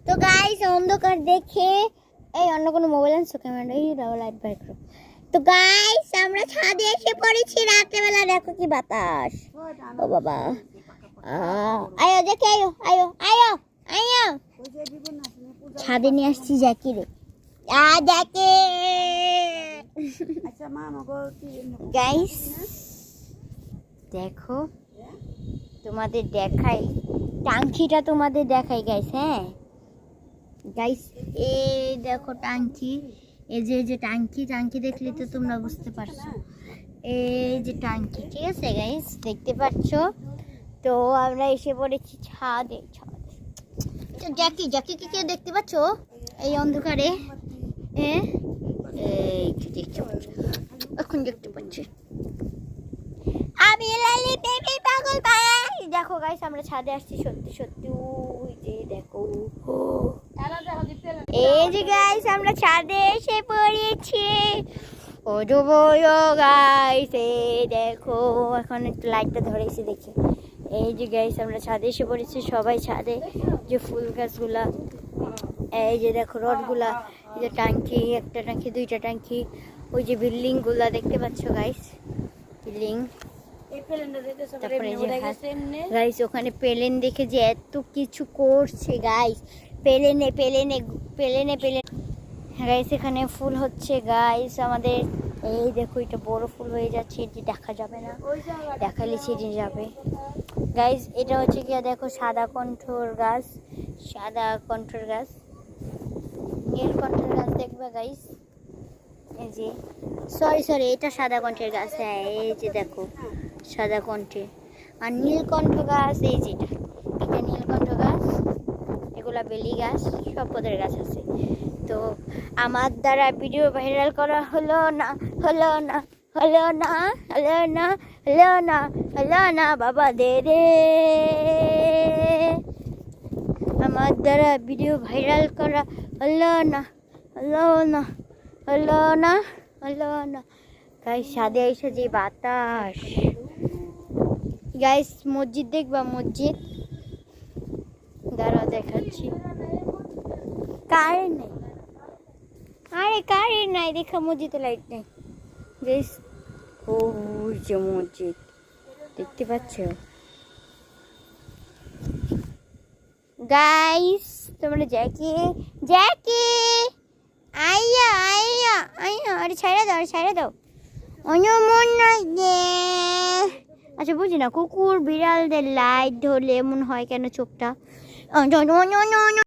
তো গাইস অন্ধকার দেখে এই অন্য কোনো মোবাইল আনছো ক্যামেরা এই লাইট বাই করো। তো গাইস আমরা ছাদে এসে পড়েছি রাত্রেবেলা, দেখো কি বাতাস। ও বাবা আয়ো দেখে আয়ো আয়ো আয়ো আয়ো ছাদে নিয়ে আসছি জ্যাকি রে জ্যাকি। গাইস দেখো তোমাদের দেখাই টাঙ্কিটা, তোমাদের দেখাই গাইস। হ্যাঁ গাইস এই দেখো টাঙ্কি, এই যে টাঙ্কি দেখলে তো তোমরা বুঝতে পারছো, এই যে টাঙ্কি, ঠিক আছে গাইস দেখতে পাচ্ছ। তো আমরা এসে পড়েছি ছাদে। তো জ্যাকি কে দেখতে পাচ্ছ এই অন্ধকারে? হ্যাঁ এই দেখতে পাচ্ছ, এখন দেখতে পাচ্ছি আমি লালি বেবি পাগল ভাই। দেখো গাইস আমরা ছাদে আসছি সত্যি সত্যি, ওই যে দেখো এই যে গাইস আমরা ছাদে এসে পড়েছি। ও ডুবো গাইস এই দেখো, এখন একটু লাইটটা ধরেছি দেখি। এই যে গাইস আমরা ছাদে এসে পড়েছি, সবাই ছাদে। যে ফুল গাছগুলা, এই যে দেখো রডগুলা, এই যে টাঙ্কি, একটা টাঙ্কি দুইটা টাঙ্কি, ওই যে বিল্ডিং গুলা দেখতে পাচ্ছ গাইস, বিল্ডিং। তারপরে গাইস ওখানে প্লেন দেখে যে এত কিছু করছে গাইস, প্লেনে গাইস এখানে ফুল হচ্ছে গাইস আমাদের। এই দেখো এটা বড় ফুল হয়ে যাচ্ছে, এটি দেখা যাবে না, দেখালে ছিঁড়ে যাবে গাইস। এটা হচ্ছে কি দেখো সাদা কণ্ঠর গাছ, নীলকণ্ঠের গাছ দেখবে গাইস। এই যে সরি এটা সাদা কণ্ঠের গাছ। হ্যাঁ এই যে দেখো সাদা কণ্ঠে, আর নীলকণ্ঠ গাছ এই যেটা, এটা নীলকণ্ঠ গাছ, এগুলা বেলি গাছ, সব পদের গাছ আছে। তো আমার দ্বারা ভিডিও ভাইরাল করা হলো না বাবা দে রে, আমার দ্বারা ভিডিও ভাইরাল করা হলো না গাইস। ছাদে এসে যে বাতাস গাইস, মসজিদ দেখবা, মসজিদ দাঁড়া দেখাচ্ছি। কারেন্ট নেই, আরে কারেন্ট নাই দেখা, মসজিদে লাইট নেই গাইস। ওই যে মসজিদ দেখতে পাচ্ছ গাইস তোমরা। জ্যাকি আইয়া আরে ছাইড়া দাও অন্য মন নাই। আচ্ছা বুঝি না, কুকুর বিড়ালদের লাইট ধরলে এমন হয় কেন চোখটা?